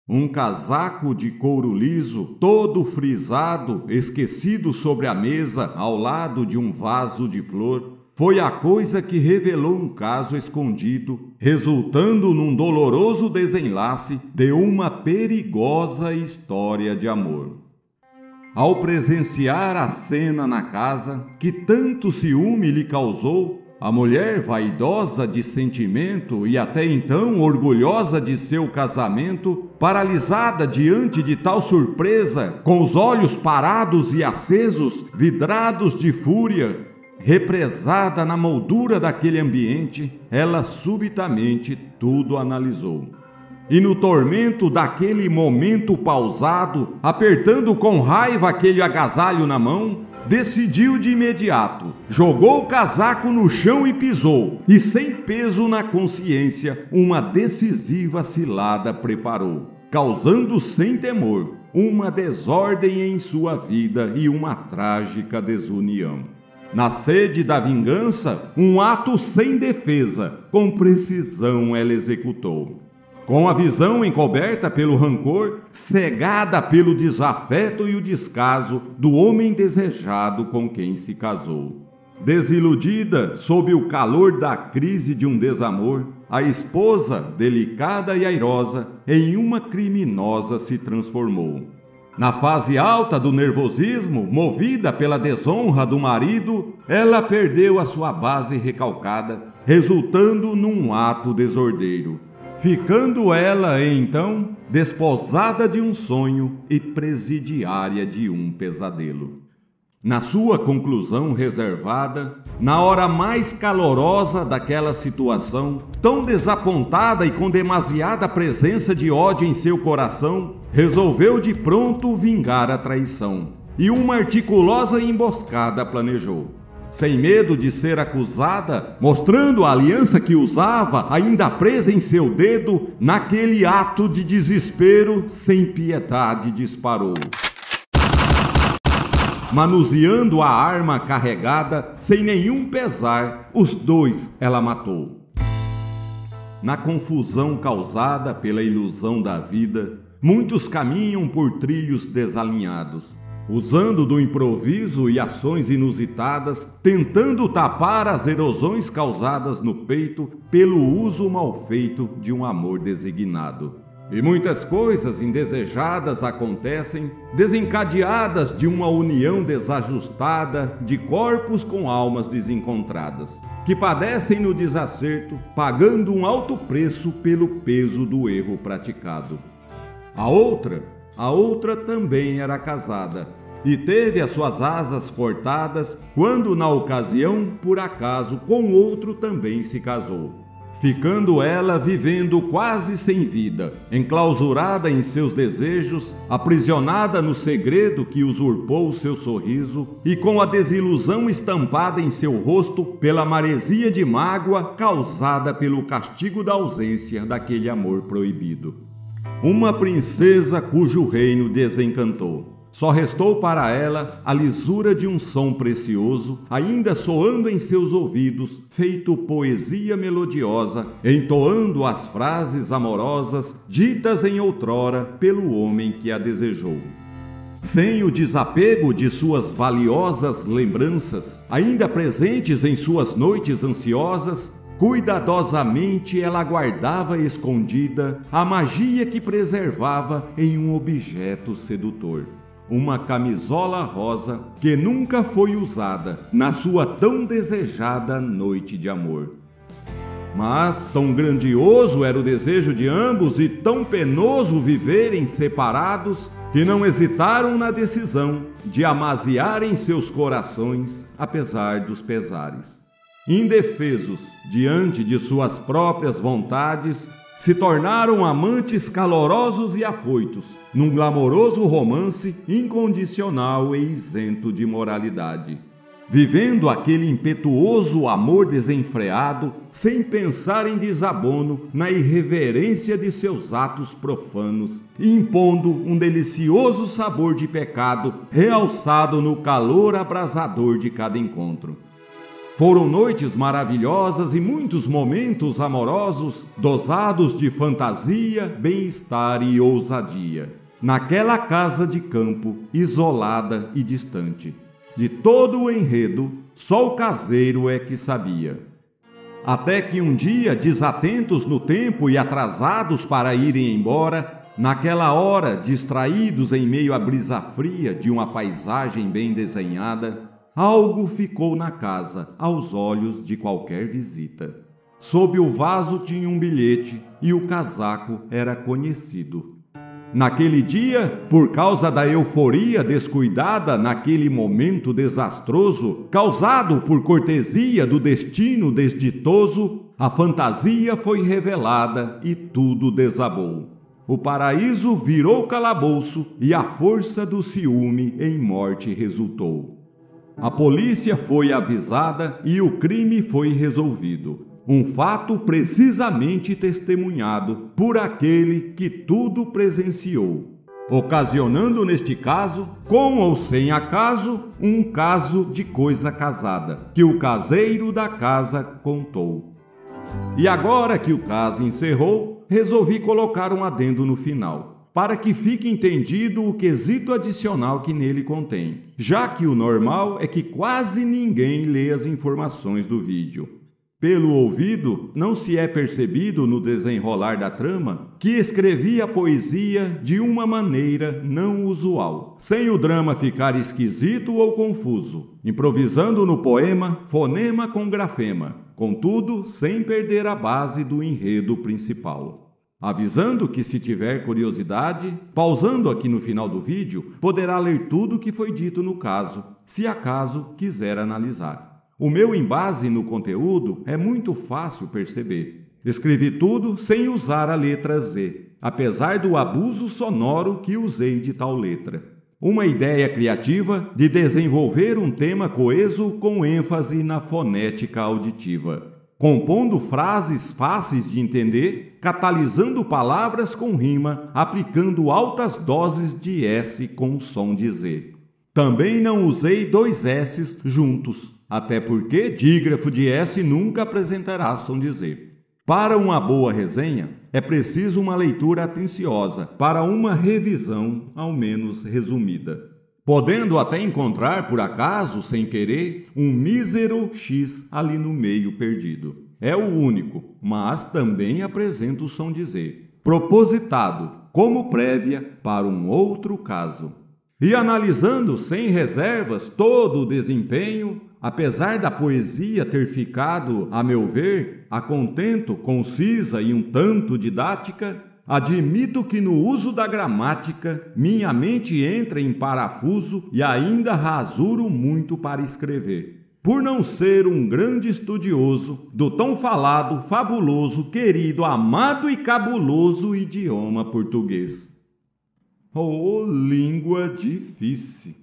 Um casaco de couro liso, todo frisado, esquecido sobre a mesa ao lado de um vaso de flor, foi a coisa que revelou um caso escondido, resultando num doloroso desenlace de uma perigosa história de amor. Ao presenciar a cena na casa, que tanto ciúme lhe causou, a mulher, vaidosa de sentimento e até então orgulhosa de seu casamento, paralisada diante de tal surpresa, com os olhos parados e acesos, vidrados de fúria, represada na moldura daquele ambiente, ela subitamente tudo analisou. E no tormento daquele momento pausado, apertando com raiva aquele agasalho na mão, decidiu de imediato, jogou o casaco no chão e pisou, e sem peso na consciência, uma decisiva cilada preparou, causando sem temor uma desordem em sua vida e uma trágica desunião. Na sede da vingança, um ato sem defesa, com precisão ela executou. Com a visão encoberta pelo rancor, cegada pelo desafeto e o descaso do homem desejado com quem se casou. Desiludida, sob o calor da crise de um desamor, a esposa, delicada e airosa, em uma criminosa se transformou. Na fase alta do nervosismo, movida pela desonra do marido, ela perdeu a sua base recalcada, resultando num ato desordeiro. Ficando ela, então, desposada de um sonho e presidiária de um pesadelo. Na sua conclusão reservada, na hora mais calorosa daquela situação, tão desapontada e com demasiada presença de ódio em seu coração, resolveu de pronto vingar a traição, e uma articulosa emboscada planejou. Sem medo de ser acusada, mostrando a aliança que usava, ainda presa em seu dedo, naquele ato de desespero, sem piedade disparou. Manuseando a arma carregada, sem nenhum pesar, os dois ela matou. Na confusão causada pela ilusão da vida, muitos caminham por trilhos desalinhados, usando do improviso e ações inusitadas, tentando tapar as erosões causadas no peito pelo uso mal feito de um amor designado. E muitas coisas indesejadas acontecem, desencadeadas de uma união desajustada de corpos com almas desencontradas, que padecem no desacerto, pagando um alto preço pelo peso do erro praticado. A outra também era casada e teve as suas asas cortadas quando, na ocasião, por acaso, com outro também se casou. Ficando ela vivendo quase sem vida, enclausurada em seus desejos, aprisionada no segredo que usurpou seu sorriso e com a desilusão estampada em seu rosto pela maresia de mágoa causada pelo castigo da ausência daquele amor proibido. Uma princesa cujo reino desencantou. Só restou para ela a lisura de um som precioso, ainda soando em seus ouvidos, feito poesia melodiosa, entoando as frases amorosas ditas em outrora pelo homem que a desejou. Sem o desapego de suas valiosas lembranças, ainda presentes em suas noites ansiosas, cuidadosamente ela guardava escondida a magia que preservava em um objeto sedutor. Uma camisola rosa que nunca foi usada na sua tão desejada noite de amor. Mas tão grandioso era o desejo de ambos e tão penoso viverem separados que não hesitaram na decisão de amaziarem seus corações apesar dos pesares. Indefesos diante de suas próprias vontades, se tornaram amantes calorosos e afoitos, num glamouroso romance incondicional e isento de moralidade. Vivendo aquele impetuoso amor desenfreado, sem pensar em desabono na irreverência de seus atos profanos, impondo um delicioso sabor de pecado realçado no calor abrasador de cada encontro. Foram noites maravilhosas e muitos momentos amorosos, dosados de fantasia, bem-estar e ousadia. Naquela casa de campo, isolada e distante. De todo o enredo, só o caseiro é que sabia. Até que um dia, desatentos no tempo e atrasados para irem embora, naquela hora, distraídos em meio à brisa fria de uma paisagem bem desenhada, algo ficou na casa aos olhos de qualquer visita. Sob o vaso tinha um bilhete e o casaco era conhecido. Naquele dia, por causa da euforia descuidada naquele momento desastroso, causado por cortesia do destino desditoso, a fantasia foi revelada e tudo desabou. O paraíso virou calabouço e a força do ciúme em morte resultou. A polícia foi avisada e o crime foi resolvido. Um fato precisamente testemunhado por aquele que tudo presenciou, ocasionando neste caso, com ou sem acaso, um caso de coisa casada, que o caseiro da casa contou. E agora que o caso encerrou, resolvi colocar um adendo no final, para que fique entendido o quesito adicional que nele contém, já que o normal é que quase ninguém lê as informações do vídeo. Pelo ouvido, não se é percebido no desenrolar da trama que escrevi a poesia de uma maneira não usual, sem o drama ficar esquisito ou confuso, improvisando no poema fonema com grafema, contudo sem perder a base do enredo principal. Avisando que, se tiver curiosidade, pausando aqui no final do vídeo, poderá ler tudo o que foi dito no caso, se acaso quiser analisar. O meu embase no conteúdo é muito fácil perceber. Escrevi tudo sem usar a letra Z, apesar do abuso sonoro que usei de tal letra. Uma ideia criativa de desenvolver um tema coeso com ênfase na fonética auditiva, compondo frases fáceis de entender, catalisando palavras com rima, aplicando altas doses de S com som de Z. Também não usei dois S's juntos, até porque dígrafo de S nunca apresentará som de Z. Para uma boa resenha, é preciso uma leitura atenciosa, para uma revisão, ao menos resumida. Podendo até encontrar, por acaso, sem querer, um mísero X ali no meio perdido. É o único, mas também apresenta o som de Z, propositado como prévia para um outro caso. E analisando sem reservas todo o desempenho, apesar da poesia ter ficado, a meu ver, a contento, concisa e um tanto didática, admito que no uso da gramática minha mente entra em parafuso e ainda rasuro muito para escrever, por não ser um grande estudioso do tão falado, fabuloso, querido, amado e cabuloso idioma português. Oh, língua difícil!